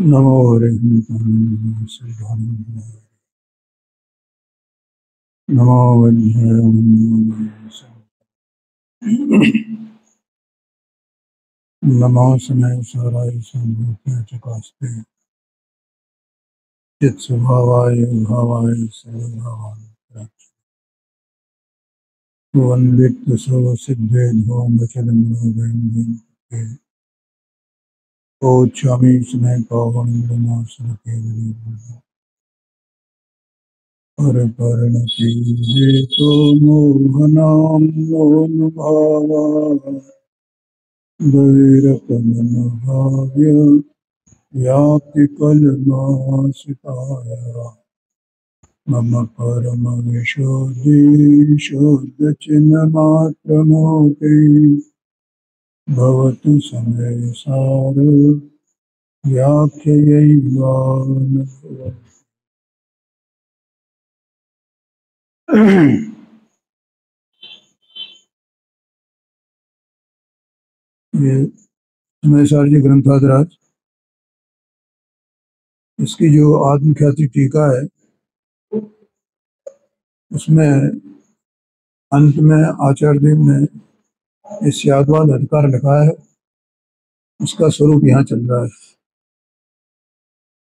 नमो हरिहंसाय नमो नमो समय साराय संभूते चकास्ते चित स्वभावाय भावाय सर्वभावाय वंदित सर्व सिद्धे धोम वचन ओ स्वामी स्नेह पावन ब्रह्मा सरके पर परिणति तो मोहनाम मोहन भावा वैरकमन भाव्य व्याप्ति कलमासिताया मम परम विशोधि शुद्ध चिन्ह मात्र मोके भवतु समय सार व्याख्यैवान ये समय जी ग्रंथादराज इसकी जो आत्मख्याति टीका है उसमें अंत में आचार्य देव ने इस यादवाद अधिकार लिखा है, उसका स्वरूप यहाँ चल रहा है।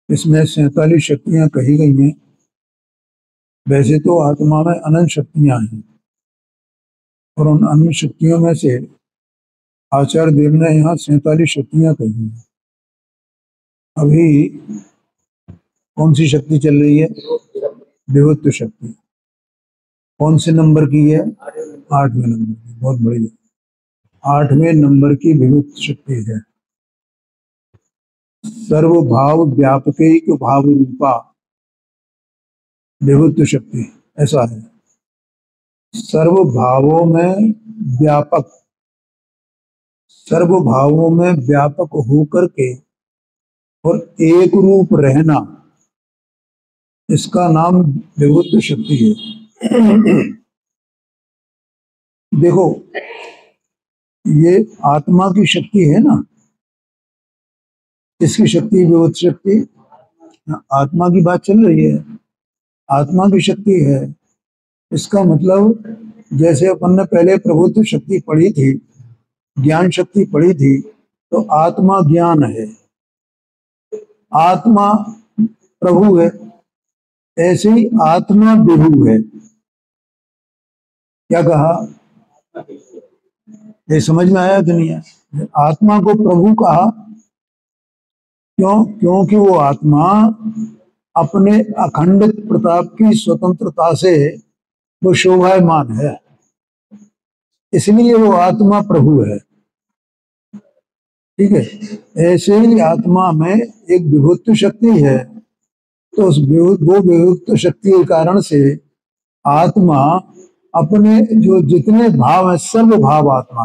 इसमें 47 शक्तियां कही गई हैं। वैसे तो आत्मा में अनंत शक्तियां हैं और उन अनंत शक्तियों में से आचार्य देव ने यहाँ 47 शक्तियां कही हैं। अभी कौन सी शक्ति चल रही है? विभुत्व शक्ति। कौन से नंबर की है? 8वें नंबर की। बहुत बढ़िया। 8वें नंबर की विभुत्व शक्ति है। सर्वभाव व्यापक भाव रूपा विभुत्व शक्ति, ऐसा है। सर्व भावों में व्यापक, सर्व भावों में व्यापक होकर के और एक रूप रहना, इसका नाम विभुत्व शक्ति है। देखो, ये आत्मा की शक्ति है ना, इसकी शक्ति विभुत्व शक्ति, आत्मा की बात चल रही है, आत्मा की शक्ति है। इसका मतलब जैसे अपन ने पहले प्रभुत्व शक्ति पढ़ी थी, ज्ञान शक्ति पढ़ी थी, तो आत्मा ज्ञान है, आत्मा प्रभु है, ऐसे ही आत्मा विभु है। क्या कहा? ये समझ में आया कि नहीं है? आत्मा को प्रभु कहा क्यों? क्योंकि वो आत्मा अपने अखंडित प्रताप की स्वतंत्रता से वो शोभायमान है, इसलिए वो आत्मा प्रभु है। ठीक है। ऐसे ही आत्मा में एक विभुत्व शक्ति है, तो उस वो विभुत्व शक्ति के कारण से आत्मा अपने जो जितने भाव है, सर्व भाव आत्मा,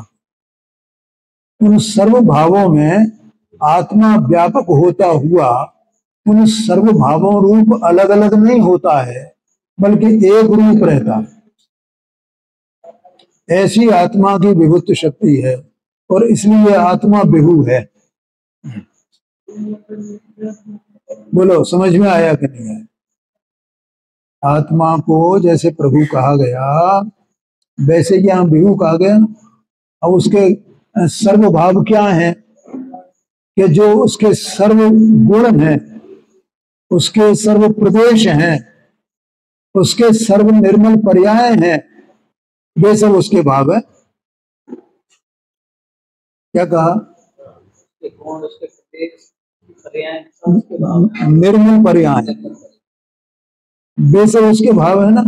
उन सर्व भावों में आत्मा व्यापक होता हुआ उन सर्व भावों रूप अलग अलग नहीं होता है, बल्कि एक रूप रहता है। ऐसी आत्मा की विभुत्व शक्ति है और इसलिए आत्मा विभु है। बोलो, समझ में आया कि नहीं है? आत्मा को जैसे प्रभु कहा गया, वैसे यहाँ विभु कहा गया। अब उसके सर्व भाव क्या हैं? कि जो उसके सर्व गुण हैं, उसके सर्व प्रदेश हैं, उसके सर्व निर्मल पर्याय हैं, वे सब उसके भाव है। क्या कहा? निर्मल पर्याय, वे सब उसके भाव है ना,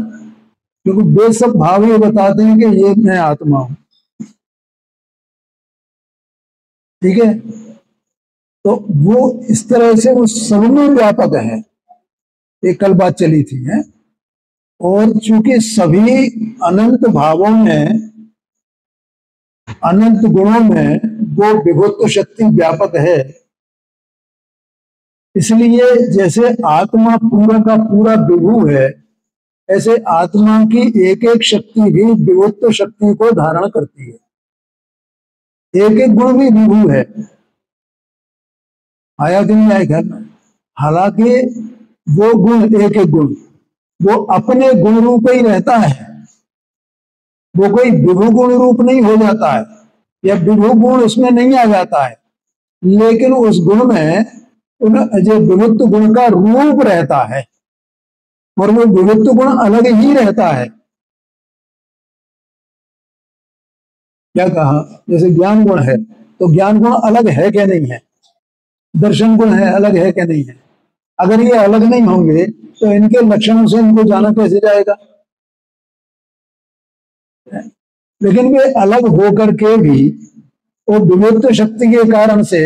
क्योंकि वे सब भाव ये बताते हैं कि ये मैं आत्मा हूं। ठीक है। तो वो इस तरह से वो सब में व्यापक है, एक कल बात चली थी है। और चूंकि सभी अनंत भावों में, अनंत गुणों में वो विभुत्व शक्ति व्यापक है, इसलिए जैसे आत्मा पूरा का पूरा विभु है, ऐसे आत्मा की एक एक शक्ति भी विभुत्व शक्ति को धारण करती है। एक एक गुण भी विभु है। आया कि नहीं आया घर में? हालांकि वो गुण, एक एक गुण वो अपने गुण रूप ही रहता है, वो कोई विभु गुण रूप नहीं हो जाता है या विभु गुण उसमें नहीं आ जाता है, लेकिन उस गुण में जो विभुत्व गुण का रूप रहता है और वो विभुत्व गुण अलग ही रहता है। क्या कहा, जैसे ज्ञान गुण है तो ज्ञान गुण अलग है क्या नहीं है, दर्शन गुण है अलग है क्या नहीं है। अगर ये अलग नहीं होंगे तो इनके लक्षणों से इनको जाना कैसे जाएगा। लेकिन वे अलग होकर के भी वो विभुत्व शक्ति के कारण से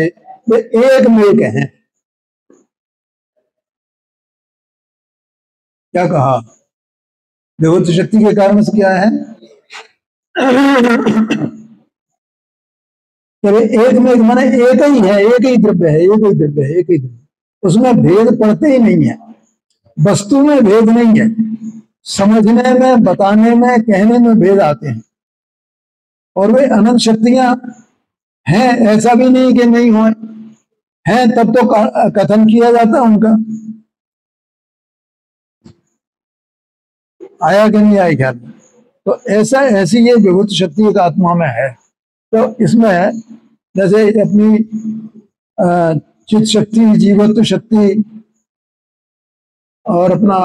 वे एक मेक हैं। क्या कहा, विभुत्व शक्ति के कारण से क्या है, एक में माने एक ही है, एक ही द्रव्य है, एक ही द्रव्य है, एक ही द्रव्य, उसमें भेद पड़ते ही नहीं है, वस्तु में भेद नहीं है, समझने में, बताने में, कहने में भेद आते हैं। और वे अनंत शक्तियां हैं, ऐसा भी नहीं कि नहीं हो, हैं तब तो कथन किया जाता उनका। आया कि नहीं आया ख्याल। तो ऐसा, ऐसी ये विभुत शक्ति एक आत्मा में है। तो इसमें जैसे अपनी चित्त शक्ति, जीवत्व शक्ति और अपना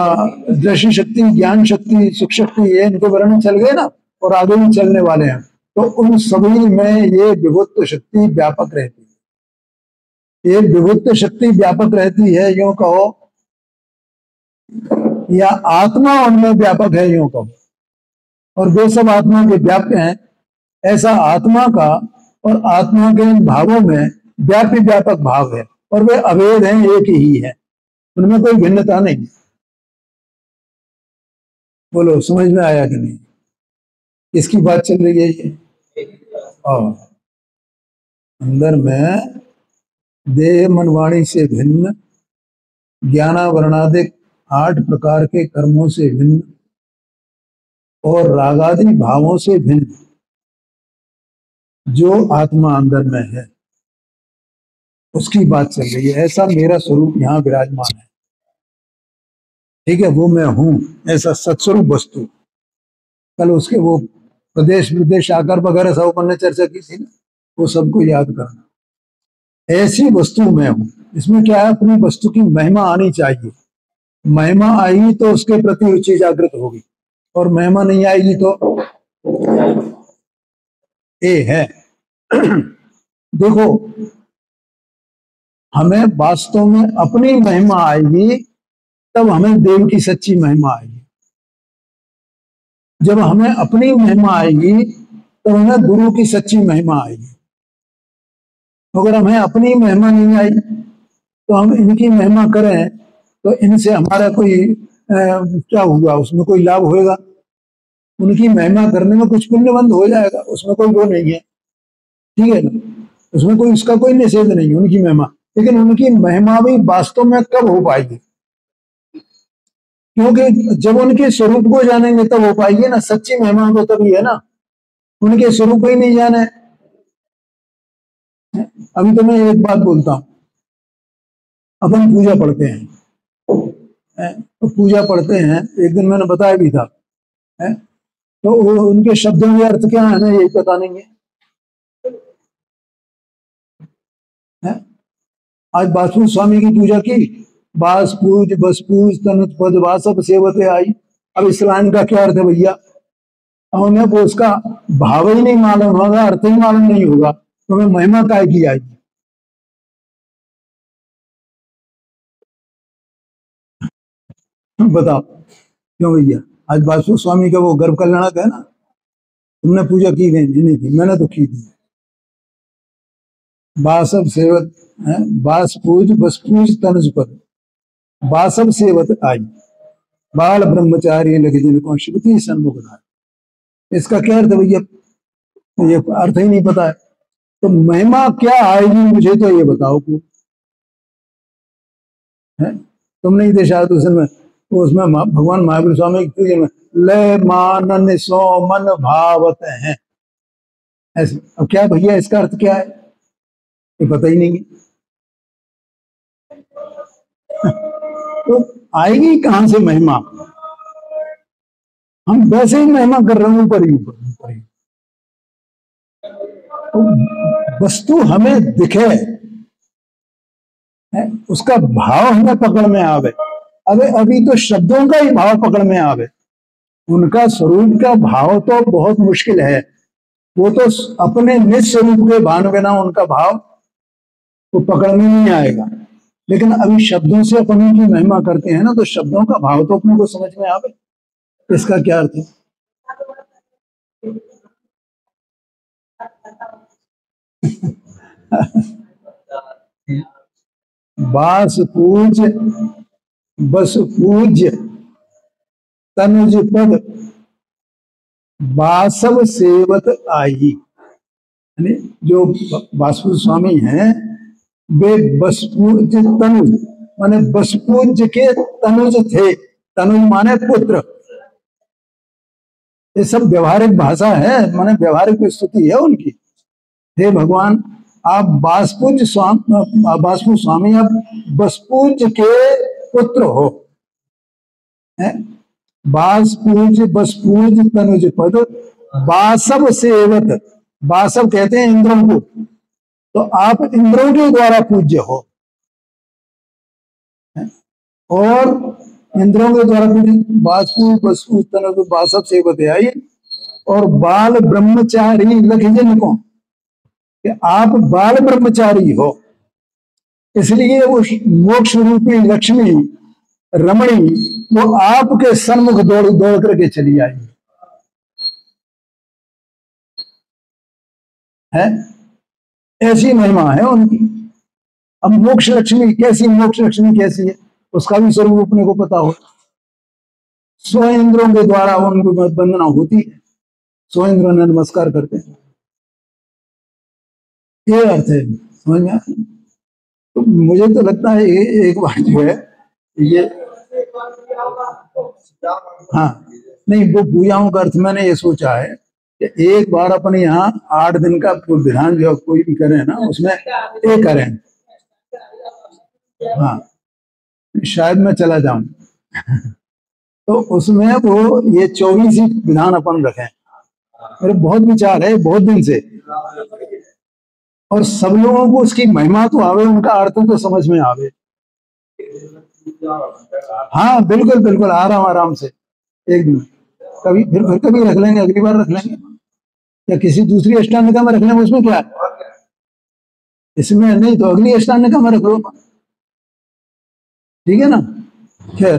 दृष्टि शक्ति, ज्ञान शक्ति, सुख शक्ति, ये इनको वर्णन चल गए ना, और आगे भी चलने वाले हैं। तो उन सभी में ये विभुत्व शक्ति व्यापक रहती है। ये विभुत्व शक्ति व्यापक रहती है यूं कहो, या आत्मा उनमें व्यापक है यूं कहो, और वे सब आत्मा के व्याप्य हैं। ऐसा आत्मा का और आत्मा के इन भावों में व्याप्य व्यापक भाव है, और वे अभेद हैं, एक ही है, उनमें कोई भिन्नता नहीं। बोलो समझ में आया कि नहीं, इसकी बात चल रही है ये। और अंदर में देह मन वाणी से भिन्न, ज्ञानावरणादिक 8 प्रकार के कर्मों से भिन्न और रागादि भावों से भिन्न जो आत्मा अंदर में है, उसकी बात चल रही है। ऐसा मेरा स्वरूप यहाँ विराजमान है, ठीक है, वो मैं हूं, ऐसा सत्स्वरूप वस्तु। कल उसके वो प्रदेश विदेश आकर वगैरह सब अपन ने चर्चा की थी ना, वो सबको याद करना। ऐसी वस्तु मैं हूं, इसमें क्या है, अपनी वस्तु की महिमा आनी चाहिए। महिमा आई तो उसके प्रति रुचि जागृत होगी, और महिमा नहीं आएगी तो ये है। देखो, हमें वास्तव में अपनी महिमा आएगी तब हमें देव की सच्ची महिमा आएगी। जब हमें अपनी महिमा आएगी तो हमें गुरु की सच्ची महिमा आएगी। अगर हमें अपनी महिमा नहीं आई तो हम इनकी महिमा करें तो इनसे हमारा कोई क्या हुआ, उसमें कोई लाभ होएगा? उनकी महिमा करने में कुछ पुण्यबंध हो जाएगा, उसमें कोई वो नहीं है, ठीक है ना, उसमें कोई, उसका कोई निषेध नहीं है उनकी महिमा। लेकिन उनकी महिमा भी वास्तव में कब हो पाएगी? क्योंकि जब उनके स्वरूप को जानेंगे तब हो पाएगी ना, सच्ची महिमा तो तभी है ना, उनके स्वरूप को ही नहीं जाने। अभी तो मैं एक बात बोलता हूं, अपन पूजा पढ़ते हैं, तो पूजा पढ़ते हैं, एक दिन मैंने बताया भी था, तो उनके शब्दों के अर्थ क्या है ना, यही पता नहीं है। आज बासु स्वामी की पूजा की, बास पूज बस पूज तनुत पद वासप सेवते आई। अब इस लाइन का क्या अर्थ है भैया? उन्हें वो उसका भाव ही नहीं मालूम होगा, अर्थ ही मालूम नहीं होगा, तो हमें महिमा काय की आएगी? बताओ क्यों भैया? आज बासु स्वामी का वो गर्भ कल्याणक है ना, तुमने पूजा की नहीं की? मैंने तो की थी। बासब सेवत है, बास पूज बस पूज तनुज पद बासब सेवत आई, बाल ब्रह्मचारी लगे जिनको श्रुति सन्मुख था। इसका क्या अर्थ भैया? ये अर्थ ही नहीं पता है। तो महिमा क्या आएगी मुझे तो ये बताओ को है? तुम नहीं दे शायद उसमें भगवान महावीर स्वामी की में ले मानन सो मन भावत हैं ऐसे। अब क्या भैया इसका अर्थ क्या है? ये पता ही नहीं है। तो आएगी कहां से महिमा? हम वैसे ही महिमा कर रहे हैं ऊपर ही ऊपर ही। तो वस्तु हमें दिखे है, उसका भाव हमें पकड़ में आवे। अभी तो शब्दों का ही भाव पकड़ में आवे, उनका स्वरूप का भाव तो बहुत मुश्किल है। वो तो अपने निज स्वरूप के भान बिना उनका भाव तो पकड़ में नहीं आएगा। लेकिन अभी शब्दों से अपन उनकी महिमा करते हैं ना, तो शब्दों का भाव तो अपने को समझ में आवे, इसका क्या अर्थ है। बास पूज बस पूज्य तनुज पद बासव सेवत आई। यानी जो बासुर स्वामी हैं वे बसपूज्य तनुज माने बसपूज्य के तनुज थे। तनुज माने पुत्र। ये सब व्यवहारिक भाषा है, माने व्यवहारिक स्तुति है उनकी। हे भगवान, आप बासपूज्य स्वामी अब बसपूज्य के पुत्र हो। बासपूज्य बसपूज्य तनुज पद बासव सेवत। बासव कहते हैं इंद्रों को, तो आप इंद्रों के द्वारा पूज्य हो। और इंद्रों के द्वारा पूज्य बासपूज बसपूज तनुज बासव सेवत आई। और बाल ब्रह्मचारी लखिजन को कि आप बाल ब्रह्मचारी हो, इसलिए वो मोक्ष रूपी लक्ष्मी रमणी वो आपके सन्मुख दौड़ दौड़ करके चली आई है। ऐसी महिमा है उनकी। अब मोक्ष लक्ष्मी कैसी, मोक्ष लक्ष्मी कैसी है उसका भी स्वरूप अपने को पता हो। 100 इंद्रों के द्वारा उनको वंदना होती है, 100 इंद्रों ने नमस्कार करते हैं। ये अर्थ है, समझ में। तो मुझे तो लगता है एक बार जो है ये, हाँ नहीं, वो पूजाओं का अर्थ मैंने ये सोचा है कि एक बार अपने यहाँ 8 दिन का विधान जो कोई भी करे ना उसमें ये करें। हाँ शायद मैं चला जाऊं तो उसमें वो ये 24 ही विधान अपन रखें। मेरे बहुत विचार है बहुत दिन से, और सब लोगों को उसकी महिमा तो आवे, उनका अर्थ तो समझ में आवे। हाँ बिल्कुल बिल्कुल, आराम से एक दिन कभी फिर कभी रख लेंगे, अगली बार रख लेंगे, या किसी दूसरी अष्टांगिका में रख लेंगे, उसमें क्या है। इसमें नहीं तो अगली अष्टांगिका में रख लो, ठीक है ना। खैर,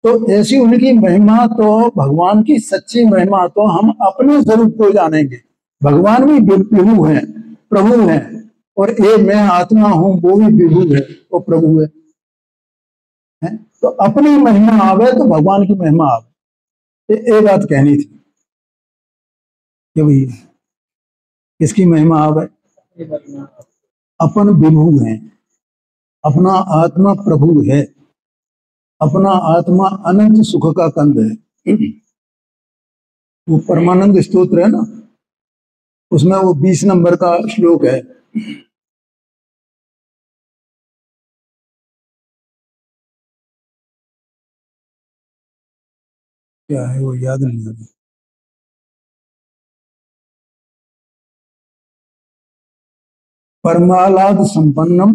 तो ऐसी उनकी महिमा तो भगवान की सच्ची महिमा तो हम अपने स्वरूप को जानेंगे। भगवान भी विभु हैं, प्रभु हैं, और एक मैं आत्मा हूं वो भी विभु है, वो प्रभु है। तो अपनी महिमा आवे तो भगवान की महिमा आवे। ये बात कहनी थी कि भाई किसकी महिमा आवे। अपन विभु हैं, अपना आत्मा प्रभु है, अपना आत्मा अनंत सुख का कंद है। वो परमानंद स्तोत्र है ना, उसमें वो 20 नंबर का श्लोक है। क्या है वो, याद नहीं है। परमालाद संपन्नम,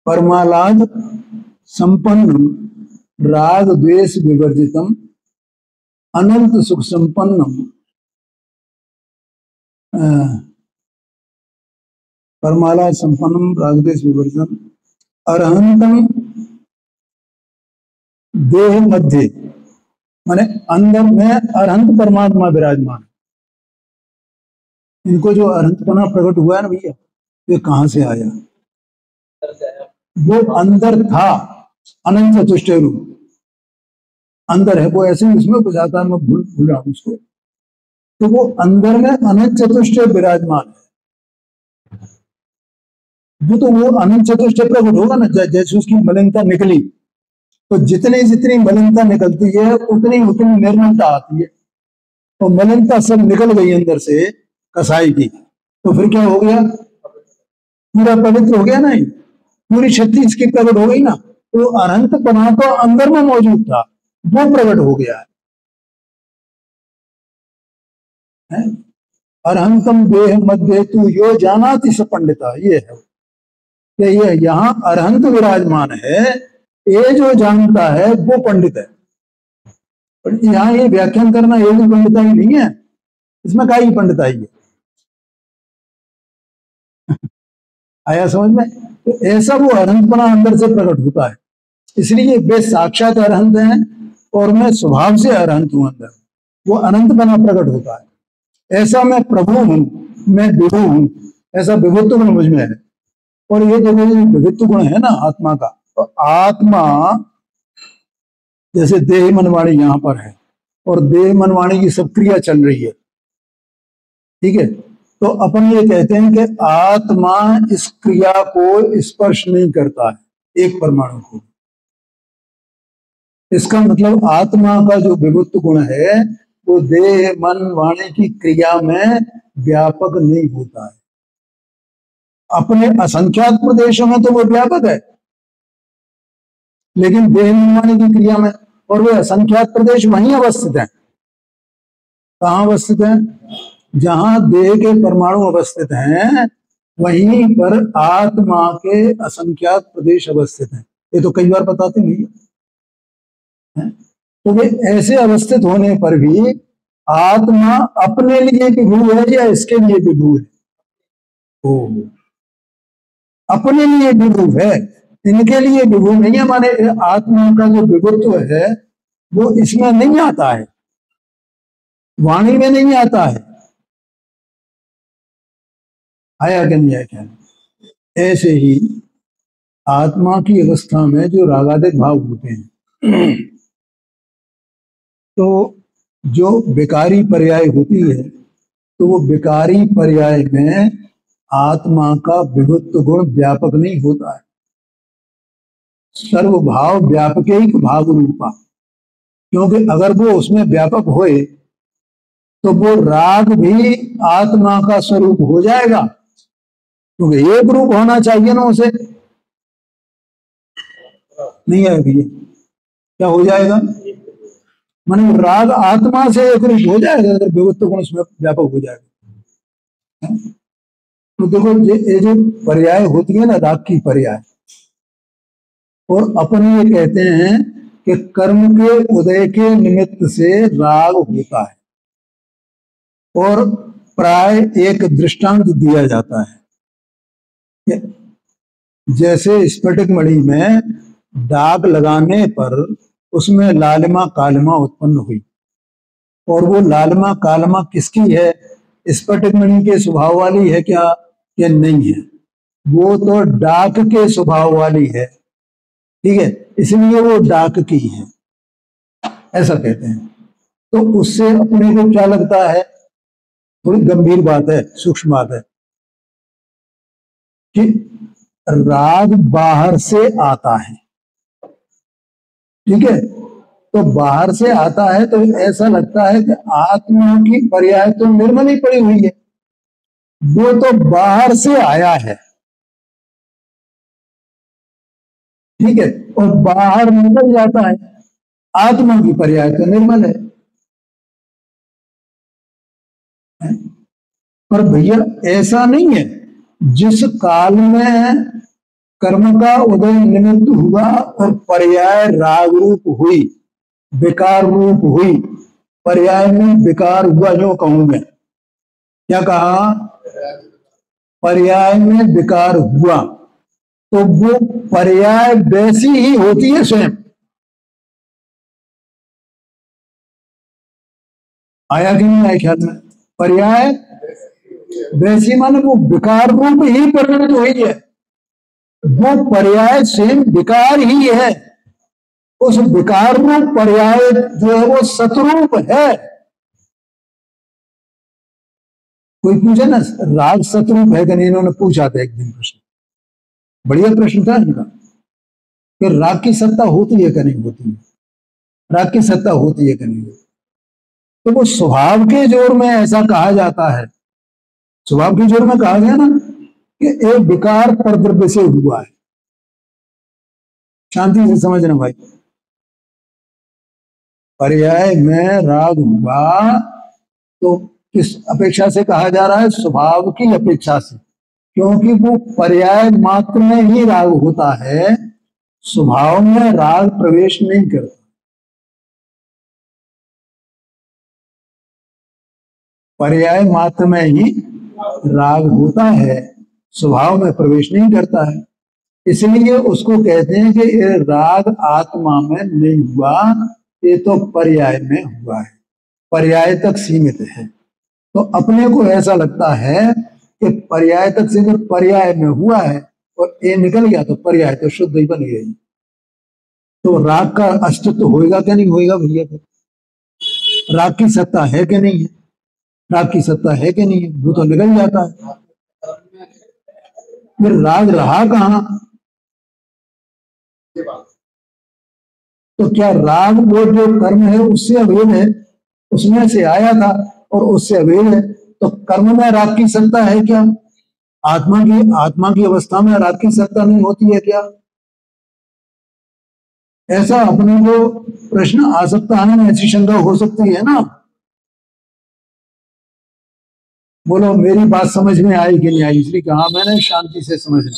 परमालाद संपन्नम राग द्वेष विवर्जितम अनंत सुख संपन्नम परमालाद संपन्नम राग द्वेष विवर्जितम अरहंतम देह मध्य, माने अंदर में अरहंत परमात्मा विराजमान। इनको जो अरहंतपना प्रकट हुआ है ना भैया, ये कहां से आया। वो अंदर था, अनंत चतुष्ट रूप अंदर है। वो ऐसे ही उसमें कुछ आता है, मैं भूल रहा हूं उसको। तो वो अंदर में अनंत चतुष्ट विराजमान है। वो अनंत चतुष्ट प्रकट होगा ना, जैसे उसकी मलिनता निकली, तो जितनी जितनी मलिनता निकलती है उतनी उतनी निर्मलता आती है। तो मलिनता सब निकल गई अंदर से कसाई की, तो फिर क्या हो गया, पूरा पवित्र हो गया ना। पूरी शक्ति इसकी प्रकट हो गई ना, तो अनंत पना तो अंदर में मौजूद था, वो प्रकट हो गया है। अरहंतम देह मध्य तू यो जानाति स पंडिता, ये है कि ये यहाँ अरहंत विराजमान है, ये जो जानता है वो पंडित है। पर यहाँ ये व्याख्यान करना ये भी पंडिताई नहीं है, इसमें काई पंडिताई है। आया समझ में? तो ऐसा वो अरहंतपना अंदर से प्रकट होता है, इसलिए वे साक्षात अरहंत हैं और मैं स्वभाव से अरहंत हूं अंदर, वो अनंतपना प्रकट होता है। ऐसा मैं प्रभु हूं, मैं विभु हूं, ऐसा विभुत्व गुण मुझ में है। और ये जो विभुत्व गुण है ना आत्मा का, तो आत्मा जैसे देह मनवाणी यहां पर है और देह मनवाणी की सब क्रिया चल रही है, ठीक है, तो अपन ये कहते हैं कि आत्मा इस क्रिया को स्पर्श नहीं करता है, एक परमाणु को। इसका मतलब आत्मा का जो विभुत्व गुण है वो देह मन वाणी की क्रिया में व्यापक नहीं होता है। अपने असंख्यात प्रदेशों में तो वो व्यापक है, लेकिन देह मन वाणी की क्रिया में, और वे असंख्यात प्रदेश वहीं अवस्थित हैं। कहाँ अवस्थित हैं? जहां देह के परमाणु अवस्थित हैं वहीं पर आत्मा के असंख्यात प्रदेश अवस्थित हैं। ये तो कई बार बताते नहीं है? तो वे ऐसे अवस्थित होने पर भी आत्मा अपने लिए विभू है या इसके लिए विभू है? ओ, अपने लिए विभू है, इनके लिए विभू नहीं है। माने आत्मा का जो विभुत्व है वो इसमें नहीं आता है, वाणी में नहीं आता है। आया कि नहीं आया? क्या ऐसे ही आत्मा की अवस्था में जो रागादिक भाव होते हैं, तो जो विकारी पर्याय होती है, तो वो विकारी पर्याय में आत्मा का विभुत्व गुण व्यापक नहीं होता है। सर्वभाव व्यापक भाव रूपा, क्योंकि अगर वो उसमें व्यापक होए तो वो राग भी आत्मा का स्वरूप हो जाएगा, क्योंकि एक रूप होना चाहिए ना उसे। नहीं है भैया, क्या हो जाएगा? माने राग आत्मा से एक रूप हो जाएगा अगर विभुत्व गुण उसमें व्यापक हो जाएगा। तो देखो ये जो पर्याय होती है ना, राग की पर्याय, और अपन ये कहते हैं कि कर्म के उदय के निमित्त से राग होता है, और प्राय एक दृष्टांत दिया जाता है। जैसे स्फटिक मणि में दाग लगाने पर उसमें लालिमा कालिमा उत्पन्न हुई, और वो लालिमा कालिमा किसकी है? स्फटिक मणि के स्वभाव वाली है क्या? या नहीं है? वो तो डाक के स्वभाव वाली है, ठीक है, इसलिए वो डाक की है, ऐसा कहते हैं। तो उससे अपने को क्या लगता है? थोड़ी गंभीर बात है, सूक्ष्म बात है कि राग बाहर से आता है, ठीक है, तो बाहर से आता है तो ऐसा लगता है कि आत्मा की पर्याय तो निर्मल ही पड़ी हुई है, वो तो बाहर से आया है, ठीक है, और बाहर निकल जाता है। आत्मा की पर्याय तो निर्मल है। पर भैया ऐसा नहीं है। जिस काल में कर्म का उदय निमित्त हुआ और पर्याय राग रूप हुई, विकार रूप हुई, पर्याय में विकार हुआ, जो कहूं मैं, क्या कहा? पर्याय में विकार हुआ, तो वो पर्याय वैसी ही होती है स्वयं। आया कि नहीं आया ख्याल में? पर्याय वैसी माने वो विकार रूप ही परिणत हुई है, वो पर्याय स्वयं विकार ही है। उस विकार रूप पर्याय जो है वो सतरूप है। कोई पूछे ना राग सतरूप है कि नहीं, इन्होंने पूछा था एक दिन प्रश्न, बढ़िया प्रश्न था इनका, कि राग की सत्ता होती है कि नहीं होती है, राग की सत्ता होती है कि नहीं। तो वो स्वभाव के जोर में ऐसा कहा जाता है, स्वभाव के जोर में कहा गया ना कि एक विकार परद्रव्य से हुआ है, शांति से समझना भाई। पर्याय में राग हुआ तो किस अपेक्षा से कहा जा रहा है? स्वभाव की अपेक्षा से, क्योंकि वो पर्याय मात्र में ही राग होता है, स्वभाव में राग प्रवेश नहीं करता। पर्याय मात्र में ही राग होता है, स्वभाव में प्रवेश नहीं करता है। इसलिए उसको कहते हैं कि ये राग आत्मा में नहीं हुआ, ये तो पर्याय में हुआ है, पर्याय तक सीमित है। तो अपने को ऐसा लगता है कि पर्याय तक सीमित पर्याय में हुआ है और ये निकल गया तो पर्याय तो शुद्ध ही बन गई। तो राग का अस्तित्व होएगा क्या नहीं होएगा भैया? राग की सत्ता है कि नहीं है? राग की सत्ता है कि नहीं है? वो तो निकल जाता है। फिर राग रहा कहां? तो क्या राग वो जो कर्म है उससे अभेद है? उसमें से आया था और उससे अभेद है, तो कर्म में राग की सत्ता है क्या? आत्मा की अवस्था में राग की सत्ता नहीं होती है क्या? ऐसा अपने को प्रश्न आ सकता है, ऐसी शंका हो सकती है ना। बोलो मेरी बात समझ में आई कि नहीं आई? इसलिए कहा मैंने शांति से समझना।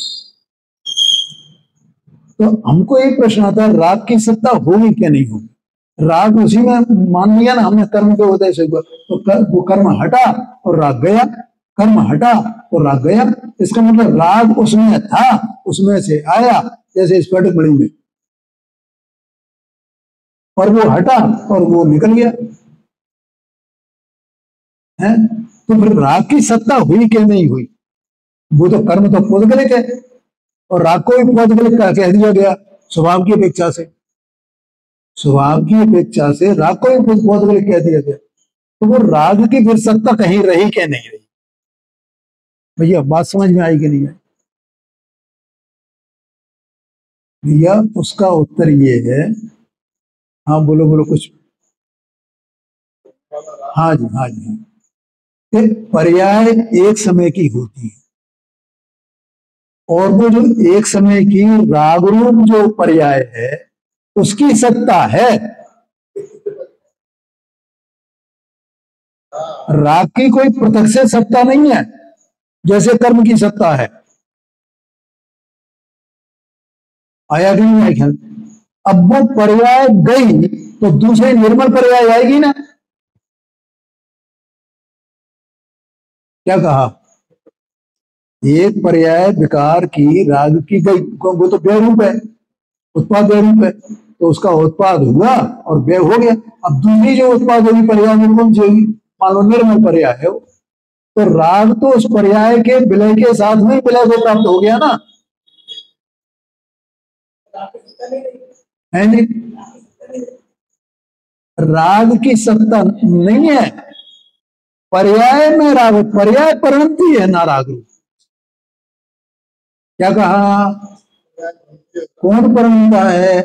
तो हमको एक प्रश्न आता है, राग की सत्ता होगी क्या नहीं होगी? राग उसी में मान लिया ना हमने, कर्म के उदय से हुआ, तो वो कर्म हटा और राग गया, कर्म हटा और राग गया। इसका मतलब राग उसमें था, उसमें से आया, जैसे स्फटिक मणि में, और वो हटा और वो निकल गया है। तो फिर राग की सत्ता हुई क्या नहीं हुई? वो तो कर्म तो पौद्गलिक है, और राग को भी पौद्गलिक कह दिया गया स्वभाव की अपेक्षा से। स्वभाव की अपेक्षा से राग को भी पौद्गलिक कह दिया गया, तो वो राग की फिर सत्ता कहीं रही क्या नहीं रही? भैया बात समझ में आई कि नहीं आई? भैया उसका उत्तर ये है। हाँ बोलो बोलो कुछ। हाँ जी हाँ जी हाँ। पर्याय एक समय की होती है, और वो जो एक समय की राग रूप जो पर्याय है उसकी सत्ता है। राग की कोई पृथक से सत्ता नहीं है, जैसे कर्म की सत्ता है। आया कि नहीं आया ख्याल? अब वो पर्याय गई तो दूसरी निर्मल पर्याय आएगी ना। क्या कहा? एक पर्याय विकार की राग की गई, वो तो व्यय रूप है, उत्पाद व्यय रूप है, तो उसका उत्पाद हुआ और व्यय हो गया। अब दूसरी जो उत्पाद होगी पर्याय में कौन सी होगी? मान लो निर्मल पर्याय है वो, तो राग तो उस पर्याय के विलय के साथ में विलय को प्राप्त हो गया ना, है नहीं? राग की सत्ता नहीं है, पर्याय में राग, पर्याय परिणति है ना राग रूप। क्या कहा? कौन परिणता है?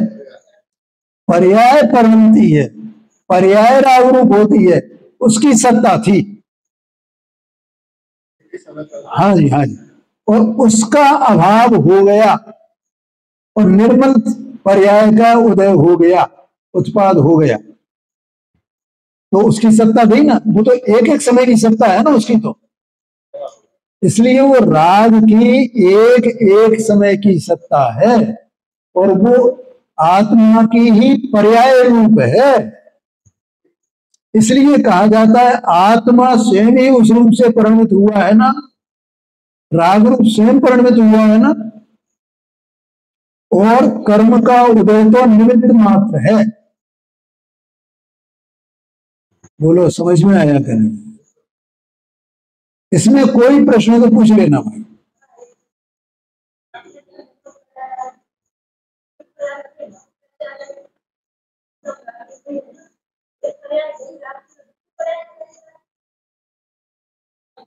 पर्याय परिणति है, पर्याय राग रूप होती है, उसकी सत्ता थी। हाँ जी हाँ जी। और उसका अभाव हो गया और निर्मल पर्याय का उदय हो गया, उत्पाद हो गया, तो उसकी सत्ता गई ना। वो तो एक एक समय की सत्ता है ना उसकी, तो इसलिए वो राग की एक एक समय की सत्ता है, और वो आत्मा की ही पर्याय रूप है। इसलिए कहा जाता है आत्मा स्वयं ही उस रूप से परिणमित हुआ है ना, राग रूप स्वयं परिणमित हुआ है ना, और कर्म का उदय तो निमित्त मात्र है। बोलो समझ में आया क्या नहीं? इसमें कोई प्रश्न तो पूछ लेना भाई।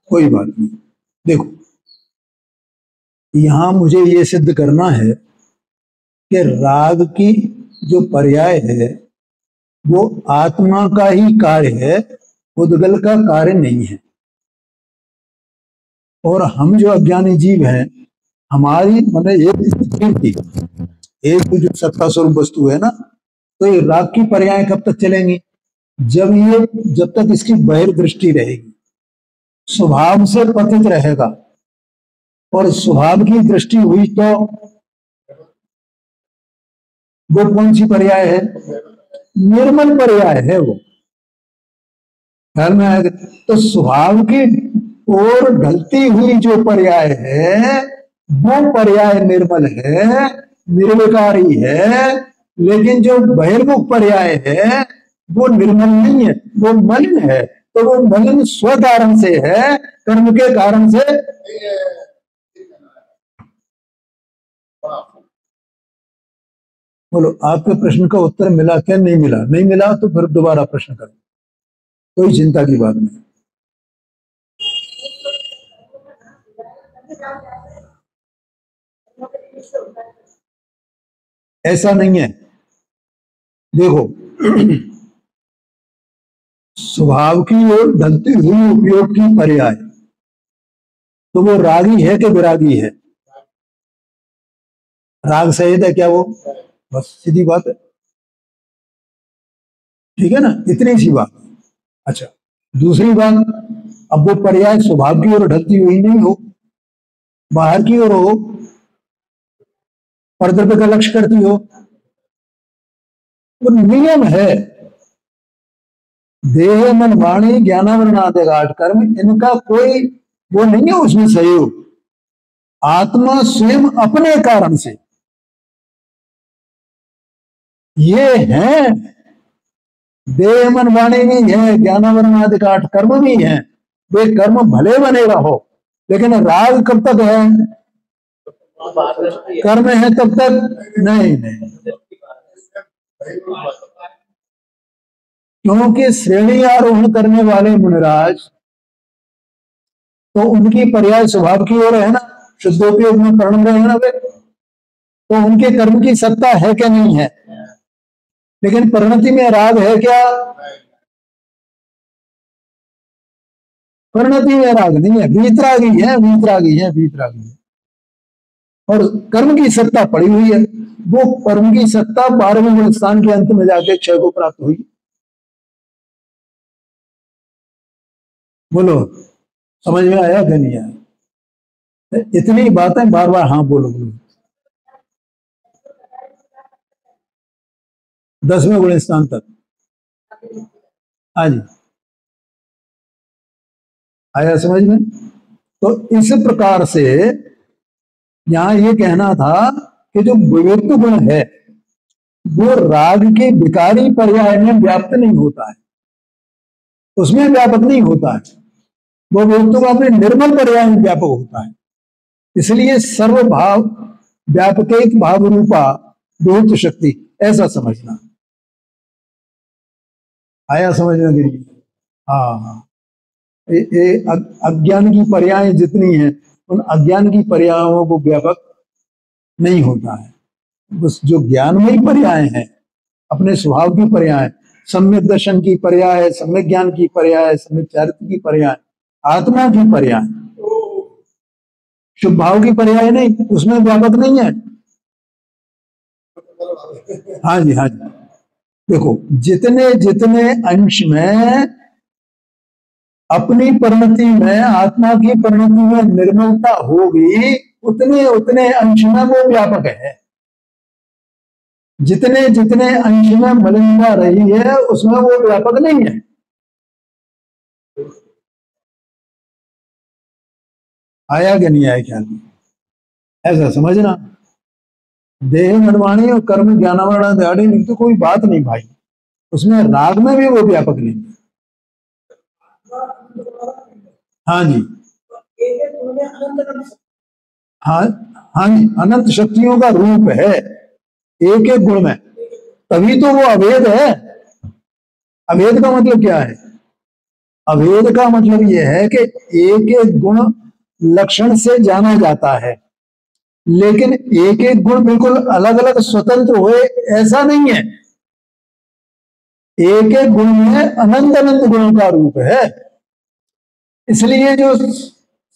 कोई बात नहीं। देखो यहां मुझे ये सिद्ध करना है कि राग की जो पर्याय है वो आत्मा का ही कार्य है, उद्गल का कार्य नहीं है। और हम जो अज्ञानी जीव हैं, हमारी मतलब एक स्थिति थी एक भी जो सत्ता स्वरूप वस्तु है ना, तो ये राग की पर्याय कब तक चलेंगी? जब तक इसकी बहिर्दृष्टि रहेगी, स्वभाव से पतित रहेगा, और स्वभाव की दृष्टि हुई तो वो कौन सी पर्याय है? निर्मल पर्याय है वो। ख्याल में आएगा? तो स्वभाव की ओर ढलती हुई जो पर्याय है वो पर्याय निर्मल है, निर्विकारी है। लेकिन जो बहिर्मुख पर्याय है वो निर्मल नहीं है, वो मलिन है। तो वो मलिन स्व कारण से है, कर्म के कारण से। बोलो, आपके प्रश्न का उत्तर मिला क्या? नहीं मिला? नहीं मिला तो फिर दोबारा प्रश्न करो, कोई चिंता की बात नहीं। ऐसा नहीं है, देखो स्वभाव की ओर ढलती हुई उपयोग की पर्याय, तो वो रागी है कि विरागी है? राग सहित है क्या वो? बस सीधी बात है, ठीक है ना, इतनी सी बात। अच्छा, दूसरी बात, अब वो पर्याय स्वभाव की ओर ढलती हुई नहीं हो, बाहर की ओर हो, परद्रव्य का लक्ष्य करती हो, वो नियम है। देह मन वाणी ज्ञानावरण आदि आठ कर्म, इनका कोई वो नहीं है उसमें सहयोग। आत्मा स्वयं अपने कारण से ये है, देह मन वाणी भी है, ज्ञानावरण आदि आठ कर्म भी है। वे कर्म भले बने रहो, लेकिन राग कब तक है? कर्म है तब तक नहीं। क्योंकि श्रेणी आरोहण करने वाले मुनिराज तो उनकी पर्याय स्वभाव की ओर है ना, शुद्धोपयोग में प्रणम रहे हैं ना वे, तो उनके कर्म की सत्ता है क्या? नहीं है। लेकिन परिणति में राग है क्या? परिणति में राग नहीं है, वीतरागी है, वीतरागी है, वीतरागी है। और कर्म की सत्ता पड़ी हुई है, वो कर्म की सत्ता 12वें गुण स्थान के अंत में जाके क्षय को प्राप्त हुई। बोलो, समझ में आया कि नहीं आया? इतनी बातें बार बार हाँ बोलो बोलो। 10वें गुण स्थान तक। हाँ जी, आया समझ में? तो इस प्रकार से यहां ये कहना था कि जो विविक्त गुण है वो राग के विकारी पर्याय में व्याप्त नहीं होता है, उसमें व्यापक नहीं होता है, वो विविक्त गुण अपने निर्मल पर्याय में व्यापक होता है। इसलिए सर्वभाव व्यापक भाव रूपा विविक्त शक्ति, ऐसा समझना। आया समझ में गिरी? हाँ हाँ, अज्ञान की पर्याय जितनी है उन अज्ञान की पर्यायों को व्यापक नहीं होता है। बस जो ज्ञानमयी पर्याय है, अपने स्वभाव की पर्याय, सम्यक दर्शन की पर्याय, सम्यक ज्ञान की पर्याय, सम्यक चारित्र की पर्याय, आत्मा की पर्याय, शुभ भाव की पर्याय नहीं, उसमें व्यापक नहीं है। हाँ जी, हाँ जी, देखो जितने जितने अंश में अपनी परिणति में, आत्मा की परिणति में निर्मलता होगी, उतने उतने अंश में वो व्यापक है। जितने जितने अंश में मलिनता रही है उसमें वो व्यापक नहीं है। आया कि नहीं आया ख्याल में? ऐसा समझना, देह मनवाणी और कर्म ज्ञानावरण दयाड़ी तो कोई बात नहीं भाई, उसमें राग में भी वो व्यापक नहीं है। हाँ जी, हाँ हाँ जी, अनंत शक्तियों का रूप है एक एक गुण में, तभी तो वो अभेद है। अभेद का मतलब क्या है? अभेद का मतलब यह है कि एक एक गुण लक्षण से जाना जाता है, लेकिन एक एक गुण बिल्कुल अलग अलग स्वतंत्र हुए ऐसा नहीं है। एक एक गुण में अनंत अनंत गुणों का रूप है। इसलिए जो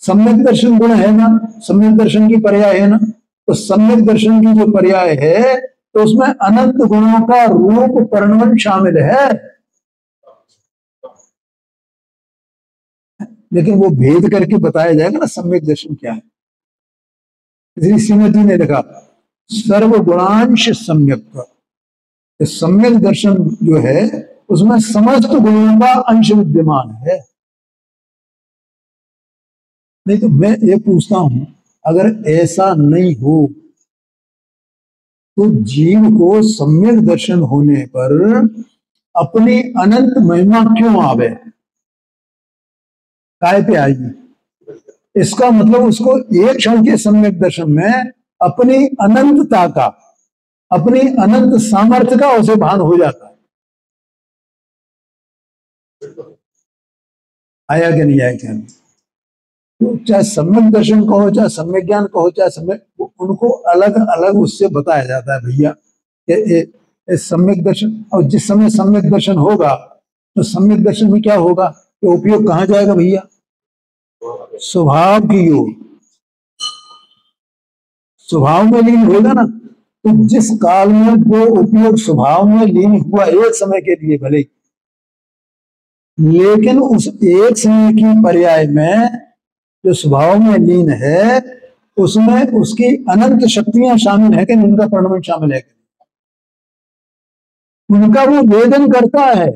सम्यक दर्शन गुण है ना, सम्यक दर्शन की पर्याय है ना, तो सम्यक दर्शन की जो पर्याय है तो उसमें अनंत गुणों का रूप परिणमन शामिल है, लेकिन वो भेद करके बताया जाएगा ना सम्यक दर्शन क्या है। इसलिए श्रीमती ने लिखा सर्वगुणांश सम्यक। सम्यक दर्शन जो है उसमें समस्त गुणों का अंश विद्यमान है। नहीं तो मैं ये पूछता हूं, अगर ऐसा नहीं हो तो जीव को सम्यक दर्शन होने पर अपनी अनंत महिमा क्यों आवे, काय पे आएगी? इसका मतलब उसको एक क्षण के सम्यक दर्शन में अपनी अनंतता का, अपनी अनंत सामर्थ्य का उसे भान हो जाता है। आया कि नहीं आया क्या? तो चाहे सम्यक दर्शन कहो, चाहे सम्यक ज्ञान कहो, चाहे सम्यक, उनको अलग अलग उससे बताया जाता है भैया ये सम्यक दर्शन। और जिस समय सम्यक दर्शन होगा तो सम्यक दर्शन में क्या होगा, तो उपयोग कहाँ जाएगा भैया? स्वभाव की ओर, स्वभाव में लीन होगा ना। तो जिस काल में वो उपयोग स्वभाव में लीन हुआ एक समय के लिए भले, लेकिन उस एक समय की पर्याय में जो स्वभाव में लीन है उसमें उसकी अनंत शक्तियां शामिल है कि उनका परिणमन शामिल है, उनका वो वेदन करता है?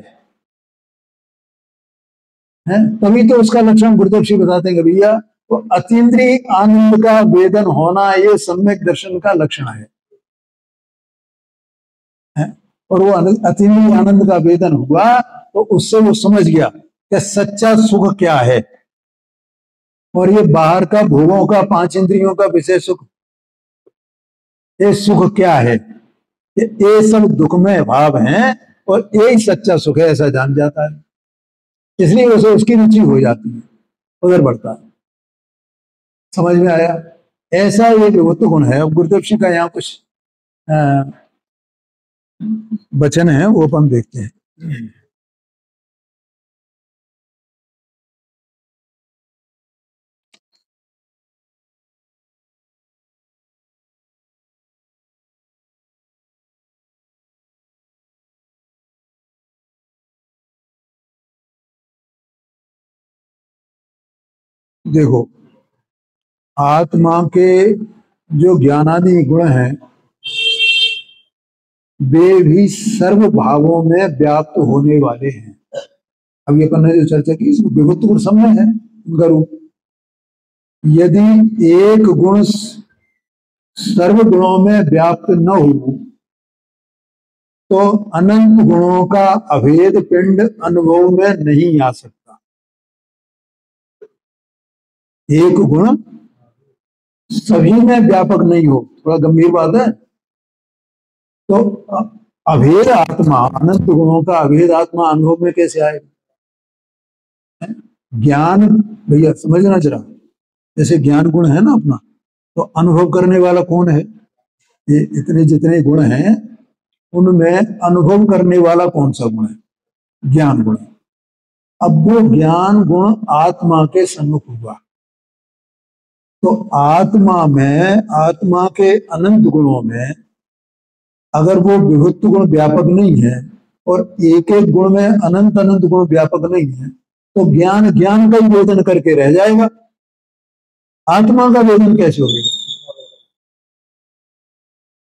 तभी तो उसका लक्षण गुरुदेव श्री बताते हैं कि भैया वो अतीन्द्रिय आनंद का वेदन होना ये सम्यक दर्शन का लक्षण है। और वो अतीन्द्रिय आनंद का वेदन हुआ तो उससे वो समझ गया कि सच्चा सुख क्या है, और ये बाहर का भोगों का, पांच इंद्रियों का विषय सुख, ये सुख क्या है, ये सब दुखमय भाव हैं और यही सच्चा सुख है, ऐसा जान जाता है। इसलिए उसे उसकी रुचि हो जाती है, उधर बढ़ता है। समझ में आया? ऐसा ये विभुत्व गुण है। अब गुरुदेव सिंह का यहाँ कुछ वचन है, वो अपन देखते हैं। देखो, आत्मा के जो ज्ञानादि गुण हैं वे भी सर्व भावों में व्याप्त होने वाले हैं। अभी अपन ने जो चर्चा की इसमें विभुत्व गुण समय है उनका रूप। यदि एक गुण सर्व गुणों में व्याप्त न हो तो अनंत गुणों का अभेद पिंड अनुभव में नहीं आ सकता। एक गुण सभी में व्यापक नहीं हो, थोड़ा गंभीर बात है। तो अभेद आत्मा, अनंत गुणों का अभेद आत्मा अनुभव में कैसे आएगा? ज्ञान भैया समझना जरा, जैसे ज्ञान गुण है ना अपना, तो अनुभव करने वाला कौन है? ये इतने जितने गुण हैं उनमें अनुभव करने वाला कौन सा गुण है? ज्ञान गुण। अब वो ज्ञान गुण आत्मा के सम्मुख हुआ तो आत्मा में, आत्मा के अनंत गुणों में अगर वो विभुत्व गुण व्यापक नहीं है और एक एक गुण में अनंत अनंत गुण व्यापक नहीं है तो ज्ञान ज्ञान का ही वेदन करके रह जाएगा, आत्मा का वेदन कैसे होगा?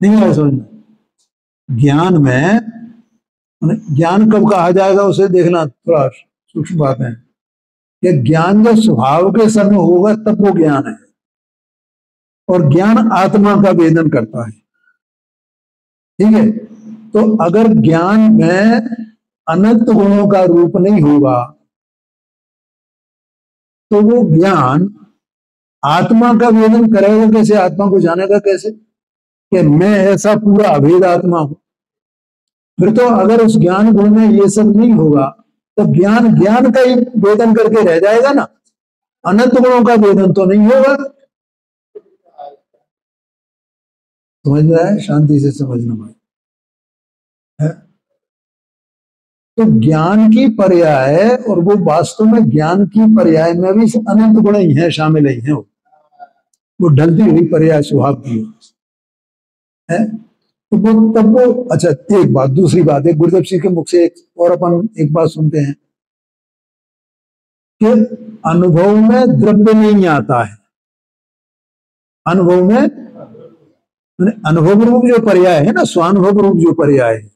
नहीं है समझना। ज्ञान में, ज्ञान कब कहा जाएगा उसे देखना, थोड़ा सूक्ष्म बात है कि ज्ञान जब स्वभाव के समय होगा तब वो ज्ञान है, और ज्ञान आत्मा का वेदन करता है। ठीक है? तो अगर ज्ञान में अनंत गुणों का रूप नहीं होगा तो वो ज्ञान आत्मा का वेदन करेगा कैसे, आत्मा को जानेगा कैसे कि मैं ऐसा पूरा अभेद आत्मा हूं? फिर तो अगर उस ज्ञान गुण में ये सब नहीं होगा तो ज्ञान ज्ञान का ही वेदन करके रह जाएगा ना, अनंत गुणों का वेदन तो नहीं होगा। समझ में आया? शांति से समझना भाई है? तो ज्ञान की पर्याय, और वो वास्तव में ज्ञान की पर्याय में भी अनंत गुण ही है, शामिल ही है, वो ढलती हुई पर्याय स्वभाव की। है। तो वो तब वो, अच्छा एक बात, दूसरी बात है, गुरुदेव सिंह के मुख से एक और अपन एक बात सुनते हैं कि अनुभव में द्रव्य नहीं आता है। अनुभव में अनुभव रूप जो पर्याय है ना, स्वानुभव रूप जो पर्याय है,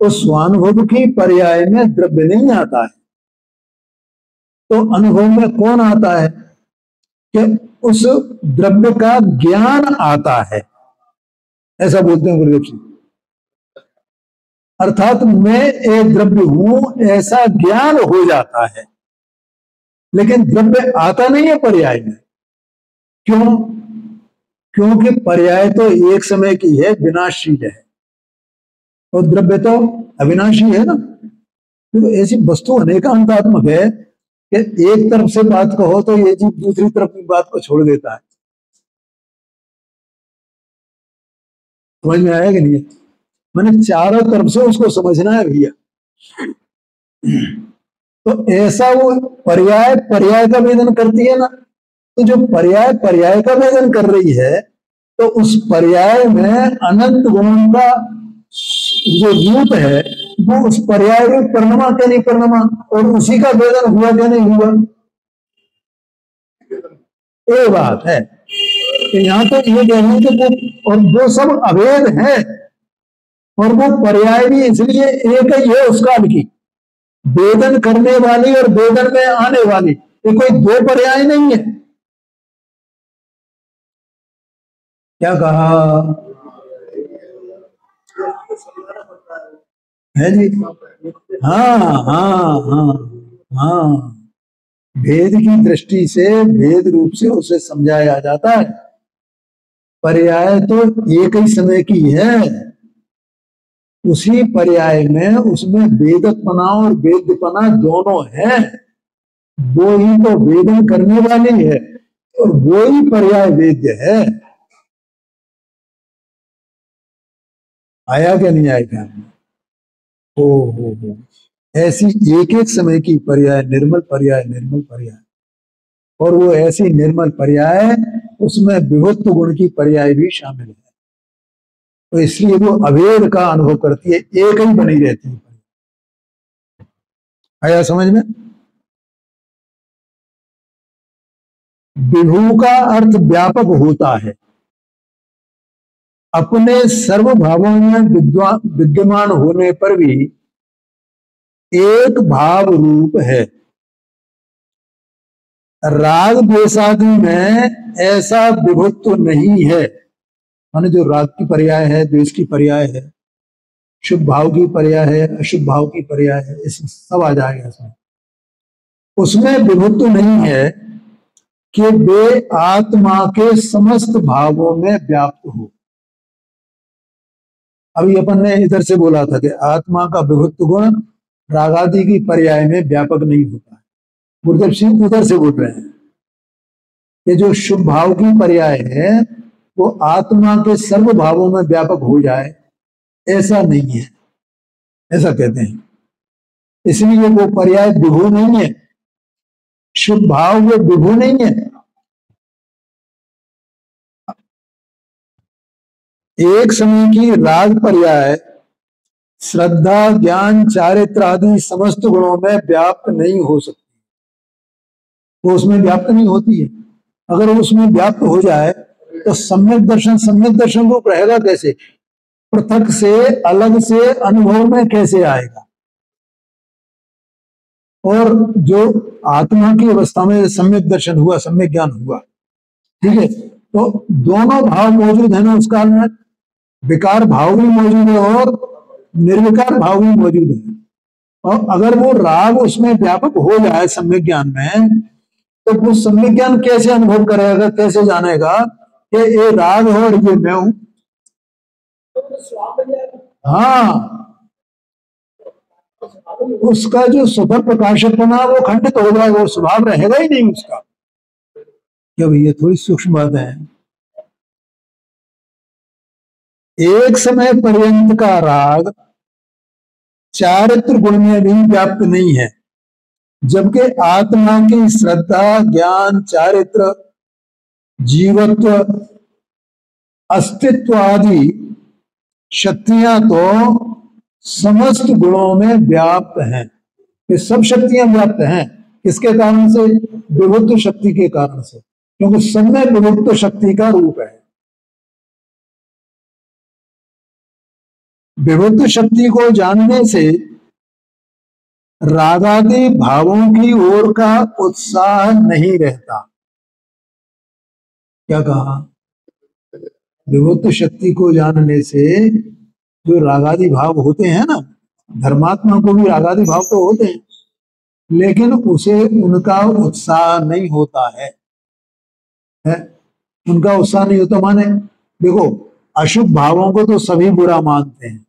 उस स्वानुभव की पर्याय में द्रव्य नहीं आता है। तो अनुभव में कौन आता है कि उस द्रव्य का ज्ञान आता है, ऐसा बोलते हैं गुरुदेव सिंह। अर्थात मैं एक द्रव्य हूं ऐसा ज्ञान हो जाता है, लेकिन द्रव्य आता नहीं है पर्याय में। क्यों? क्योंकि पर्याय तो एक समय की है, विनाशशील है, और द्रव्य तो अविनाशी है ना। तो ऐसी वस्तु अनेकांतात्मक है कि एक तरफ से बात कहो तो ये जीव दूसरी तरफ की बात को छोड़ देता है। समझ में आया कि नहीं? मैंने चारों तरफ से उसको समझना है भैया। तो ऐसा वो पर्याय पर्याय का वेदन करती है ना। तो जो पर्याय पर्याय का वेदन कर रही है, तो उस पर्याय में अनंत गुणों का जो रूप है वो उस पर्याय रूप परिणमा क्या नहीं परिणमा, और उसी का वेदन हुआ क्या नहीं हुआ। ये बात है कि यहाँ तो ये कहना कि वो और वो सब अभेद है, और वो पर्याय भी इसलिए एक ही है उस काल की, वेदन करने वाली और वेदन में आने वाली, ये कोई दो पर्याय नहीं है। क्या कहा है जी? हाँ हाँ हाँ हाँ, भेद की दृष्टि से भेद रूप से उसे समझाया जाता है। पर्याय तो एक ही समय की है, उसी पर्याय में उसमें वेदकपना और वेद्यपना दोनों है। वो ही तो वेदन करने वाली है और वो ही पर्याय वेद्य है। आया क्या नहीं आया क्या? हो ऐसी एक एक समय की पर्याय, निर्मल पर्याय, निर्मल पर्याय, और वो ऐसी निर्मल पर्याय उसमें विभुत्व गुण की पर्याय भी शामिल है। तो इसलिए वो अभेद का अनुभव करती है, एक ही बनी रहती है। आया समझ में? विभू का अर्थ व्यापक होता है, अपने सर्व भावों में विद्यमान होने पर भी एक भाव रूप है। राग द्वेषादि में ऐसा विभुत्व नहीं है। माने जो राग की पर्याय है, द्वेष की पर्याय है, शुभ भाव की पर्याय है, अशुभ भाव की पर्याय है, इसमें सब आ जाएगा इसमें। उसमें विभुत्व नहीं है कि वे आत्मा के समस्त भावों में व्याप्त हो। अभी अपन ने इधर से बोला था कि आत्मा का विभुत्व गुण रागादि की पर्याय में व्यापक नहीं होता है। गुरुदेव सिंह उधर से बोल रहे हैं कि जो शुभ भाव की पर्याय है वो आत्मा के सर्व भावों में व्यापक हो जाए, ऐसा नहीं है, ऐसा कहते हैं। इसलिए वो पर्याय विभू नहीं है, शुभ भाव वो विभू नहीं है। एक समय की राग पर्याय श्रद्धा, ज्ञान, चारित्र आदि समस्त गुणों में व्याप्त नहीं हो सकती, वो उसमें व्याप्त नहीं होती है। अगर वो उसमें व्याप्त हो जाए तो सम्यक दर्शन रूप रहेगा कैसे? पृथक से, अलग से अनुभव में कैसे आएगा? और जो आत्मा की अवस्था में सम्यक दर्शन हुआ, सम्यक ज्ञान हुआ, ठीक है, तो दोनों भाव मौजूद है ना उस काल में। विकार भाव भी मौजूद है और निर्विकार भाव भी मौजूद है। और अगर वो राग उसमें व्यापक हो जाए सम्यक ज्ञान में, तो वो सम्यक ज्ञान कैसे अनुभव करेगा, कैसे जानेगा कि ये राग है और ये मैं हूं? हाँ, उसका जो स्वतः प्रकाशकपना वो खंडित हो जाएगा, वो स्वभाव रहेगा ही नहीं उसका। क्या भैया, थोड़ी सूक्ष्म बात है। एक समय पर्यंत का राग चारित्र गुण में भी व्याप्त नहीं है, जबकि आत्मा की श्रद्धा, ज्ञान, चारित्र, जीवत्व, अस्तित्व आदि शक्तियां तो समस्त गुणों में व्याप्त हैं। ये सब शक्तियां व्याप्त हैं। किसके कारण से? विभुत्व शक्ति के कारण से, क्योंकि सब में विभुत्व शक्ति का रूप है। विभुत्व शक्ति को जानने से रागादि भावों की ओर का उत्साह नहीं रहता। क्या कहा? विभुत्व शक्ति को जानने से जो रागादि भाव होते हैं ना, धर्मात्मा को भी रागादि भाव तो होते हैं, लेकिन उसे उनका उत्साह नहीं होता है, उनका उत्साह नहीं होता। माने देखो, अशुभ भावों को तो सभी बुरा मानते हैं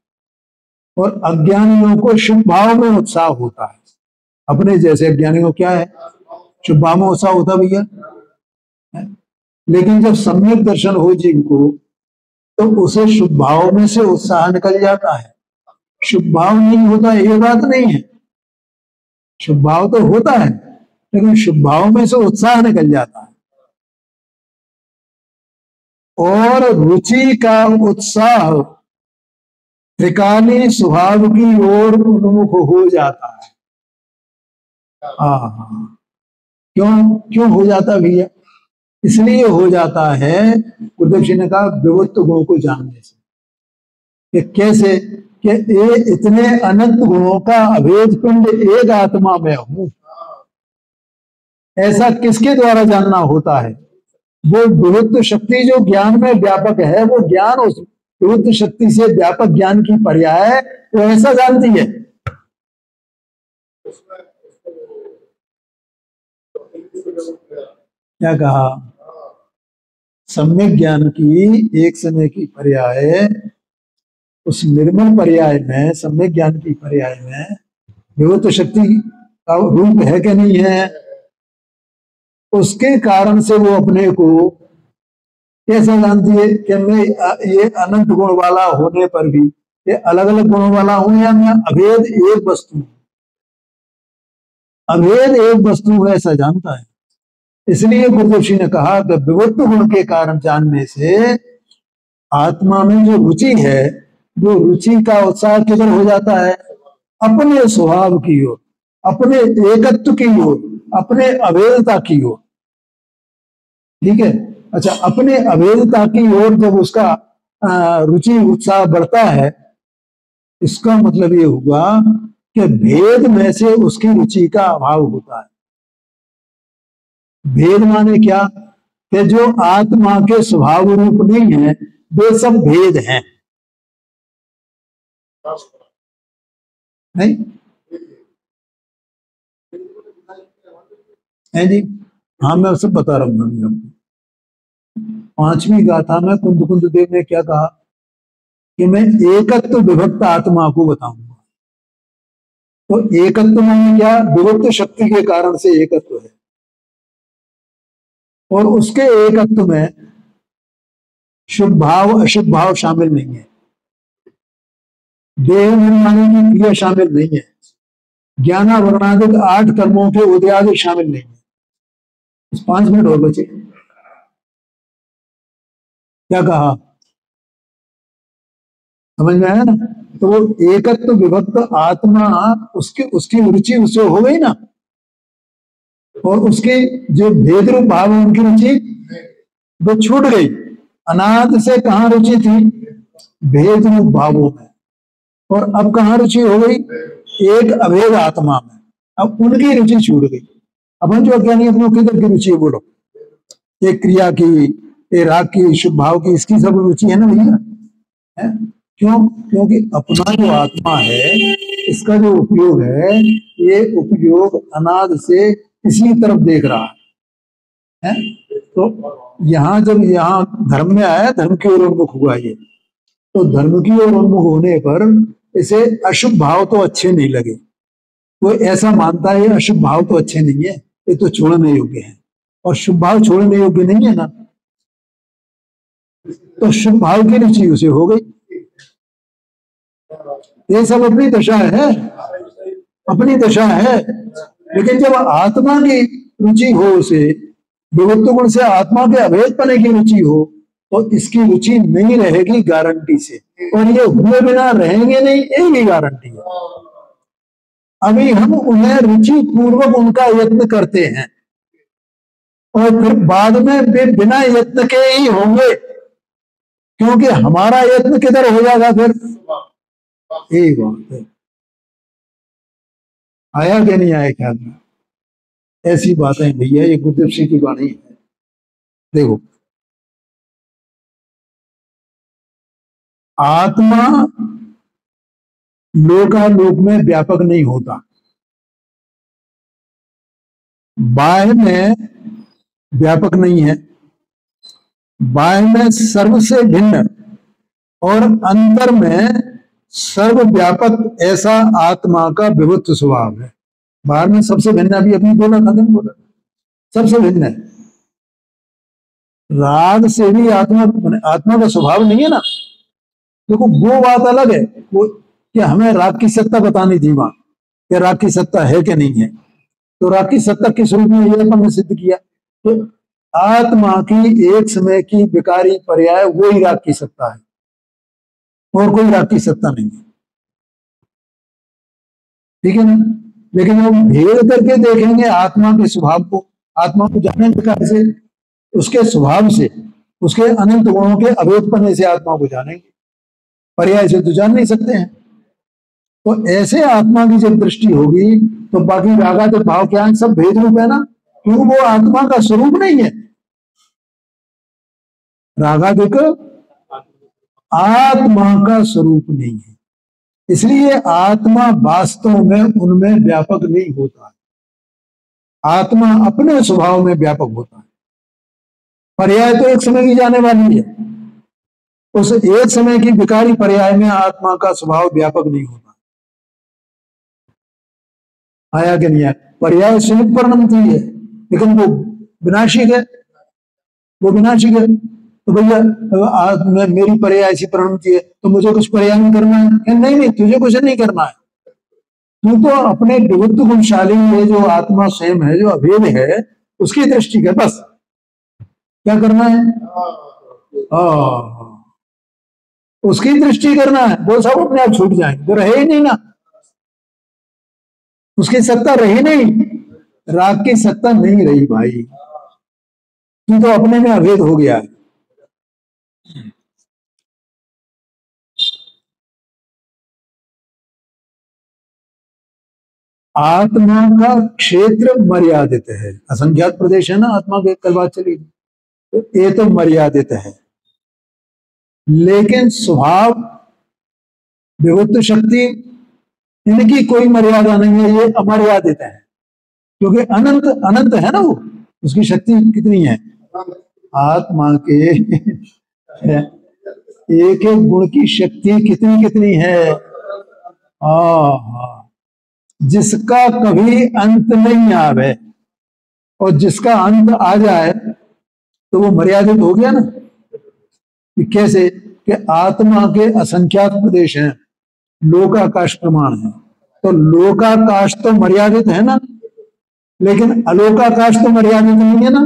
और अज्ञानियों को शुभ भाव में उत्साह होता है। अपने जैसे अज्ञानियों को क्या है? शुभ भाव में उत्साह होता भैया। लेकिन जब सम्यक दर्शन हो जीव को, तो उसे शुभ भाव में से उत्साह निकल जाता है। शुभ भाव नहीं होता ये बात नहीं है, शुभ भाव तो होता है, लेकिन शुभ भाव में से उत्साह निकल जाता है। और रुचि का उत्साह त्रिकाली स्वभाव की ओर उन्मुख हो जाता है। क्यों हो जाता भैया? इसलिए हो जाता है, गुरुदेव जी ने कहा, विभुत्व गुणों को जानने से। कि कैसे? कि ये इतने अनंत गुणों का अभेद पिंड एक आत्मा में हूं, ऐसा किसके द्वारा जानना होता है? वो विभुत्व शक्ति जो ज्ञान में व्यापक है, वो ज्ञान उस विभुत्व शक्ति से व्यापक ज्ञान की पर्याय है, वो ऐसा जानती है। क्या कहा? सम्यक ज्ञान की एक समय की पर्याय, उस निर्मल पर्याय में, सम्यक ज्ञान की पर्याय में विभुत्व शक्ति का रूप है कि नहीं है? उसके कारण से वो अपने को कैसा जानती है कि मैं ये अनंत गुण वाला होने पर भी ये अलग अलग गुणों वाला हूं, या मैं अभेद एक वस्तु हूं। अभेद एक वस्तु है, ऐसा जानता है। इसलिए गुरुदेव जी ने कहा कि विभुत्व गुण के कारण जानने से आत्मा में जो रुचि है, वो रुचि का उत्साह किधर हो जाता है? अपने स्वभाव की ओर, अपने एकत्व की ओर, अपने अभेदता की ओर। ठीक है? अच्छा, अपने अभेदता की ओर जब उसका रुचि उत्साह बढ़ता है, इसका मतलब ये हुआ कि भेद में से उसकी रुचि का अभाव होता है। भेद माने क्या? कि जो आत्मा के स्वभाव रूप नहीं है, वे सब भेद हैं। नहीं है जी? हाँ, मैं सब बता रहा हूँ। 5वीं गाथा में कुंद कुंद देव ने क्या कहा कि मैं एकत्व विभक्त आत्मा को बताऊंगा। तो एकत्व में क्या? विभक्त शक्ति के कारण से एकत्व है, और उसके एकत्व में शुभ भाव अशुभ भाव शामिल नहीं है, देह निर्माण की क्रिया शामिल नहीं है, ज्ञानावरणादिक 8 कर्मों के उदयादि शामिल नहीं है। 5 मिनट और बचे। क्या कहा? समझ में आया ना? तो वो एकत्व विभक्त आत्मा, उसकी रुचि उससे हो गई ना, और उसके जो भेद रूप भाव है, उनकी रुचि वो छूट गई। अनादि से कहाँ रुचि थी? भेद रूप भावों में, और अब कहाँ रुचि हो गई? एक अभेद आत्मा में। अब उनकी रुचि छूट गई। अपन जो अज्ञानी अपनों किधर की रुचि है? बोलो। एक क्रिया की, एक राग की, शुभ भाव की, इसकी सब रुचि है ना भैया? है? क्यों? क्योंकि अपना जो आत्मा है, इसका जो उपयोग है, ये उपयोग अनादि से इसी तरफ देख रहा है। तो यहाँ जब यहाँ धर्म में आया, धर्म की ओर उन्मुख हुआ ये, तो धर्म की ओर उन्मुख होने पर इसे अशुभ भाव तो अच्छे नहीं लगे। वो ऐसा मानता है अशुभ भाव तो अच्छे नहीं है, ये तो छोड़ने योग्य है, और शुभ भाव छोड़ने योग्य नहीं है ना, तो शुभ भाव की रुचि उसे हो गई। ये सब अपनी दशा है, अपनी दशा है। लेकिन जब आत्मा की रुचि हो, उसे विभुत्व गुण से आत्मा के अभेद पने की रुचि हो, तो इसकी रुचि नहीं रहेगी गारंटी से, और ये हुए बिना रहेंगे नहीं, एक ही गारंटी है। अभी हम उन्हें रुचि पूर्वक उनका यत्न करते हैं, और फिर बाद में वे बिना यत्न के ही होंगे, क्योंकि हमारा यत्न किधर हो जाएगा फिर। यही बात है। आया कि नहीं आया ख्याल में? ऐसी बातें भैया, ये गुरुदेव सिंह की वाणी है। देखो, आत्मा लोकालोक में व्यापक नहीं होता, बाह्य में व्यापक नहीं है, बाह्य में सर्व से भिन्न और अंतर में सर्वव्यापक ऐसा आत्मा का विभुत्व स्वभाव है। बाहर में सबसे भिन्न, अभी अभी बोला था, बोला सबसे भिन्न है। राग से भी आत्मा का स्वभाव नहीं है ना। देखो वो बात अलग है, वो कि हमें राग की सत्ता बतानी थी वहां, कि राग की सत्ता है कि नहीं है। तो राग की सत्ता किस रूप में, ये अपन ने सिद्ध किया। तो आत्मा की एक समय की विकारी पर्याय वो ही राग की सत्ता है, और कोई राग की सत्ता नहीं है। ठीक है ना। लेकिन हम भेद करके देखेंगे आत्मा के स्वभाव को, आत्मा को जानेंगे कैसे? उसके स्वभाव से, उसके अनंत गुणों के अभेदपने से आत्मा को जानेंगे, पर्याय से तो जान नहीं सकते हैं। तो ऐसे आत्मा की जब दृष्टि होगी तो बाकी रागादिक भाव क्या है, सब भेद रूप है ना, क्यों? वो आत्मा का स्वरूप नहीं है। रागादिक आत्मा का स्वरूप नहीं है, इसलिए आत्मा वास्तव में उनमें व्यापक नहीं होता है। आत्मा अपने स्वभाव में व्यापक होता है। पर्याय तो एक समय की जाने वाली है, उस एक समय की विकारी पर्याय में आत्मा का स्वभाव व्यापक नहीं होता। आया कि नहीं आया? पर्याय सुनित परिणमती है, लेकिन वो विनाशिक है, वो विनाशिक है। तो भैया मेरी पर्याय ऐसी परिणमती है, तो मुझे कुछ पर्याय नहीं करना है? नहीं नहीं, तुझे कुछ नहीं करना है। तू तो अपने विविध गुणशाली में जो आत्मा स्वयं है, जो अभेद है, उसकी दृष्टि कर बस। क्या करना है? उसकी दृष्टि करना है, वो सब अपने आप छूट जाएंगे, तो रहे ही नहीं ना, उसकी सत्ता रही नहीं, राग की सत्ता नहीं रही भाई, तू तो अपने में अभेद हो गया है। आत्मा का क्षेत्र मर्यादित है, असंख्यात प्रदेश है ना आत्मा के, कल बात चली। तो ये तो मर्यादित है, लेकिन स्वभाव, विभुत्व शक्ति, इनकी कोई मर्यादा नहीं है, ये अमर्यादित है, क्योंकि अनंत अनंत है ना वो, उसकी शक्ति कितनी है आत्मा के एक एक गुण की शक्ति कितनी कितनी है। जिसका कभी अंत नहीं आवे, और जिसका अंत आ जाए तो वो मर्यादित हो गया ना। कि कैसे? कि आत्मा के असंख्यात प्रदेश हैं, लोकाकाश प्रमाण है, तो लोकाकाश तो मर्यादित है ना, लेकिन अलोकाकाश तो मर्यादित नहीं है ना,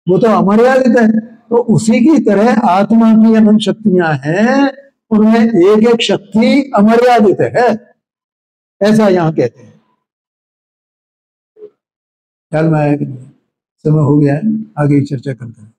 वो तो अमर्यादित है। तो उसी की तरह आत्मा की अनंत शक्तियां हैं, उनमें एक एक शक्ति अमर्यादित है, ऐसा यहां कहते हैं। ख्याल में आया कि नहीं? समय हो गया है, आगे चर्चा करते हैं।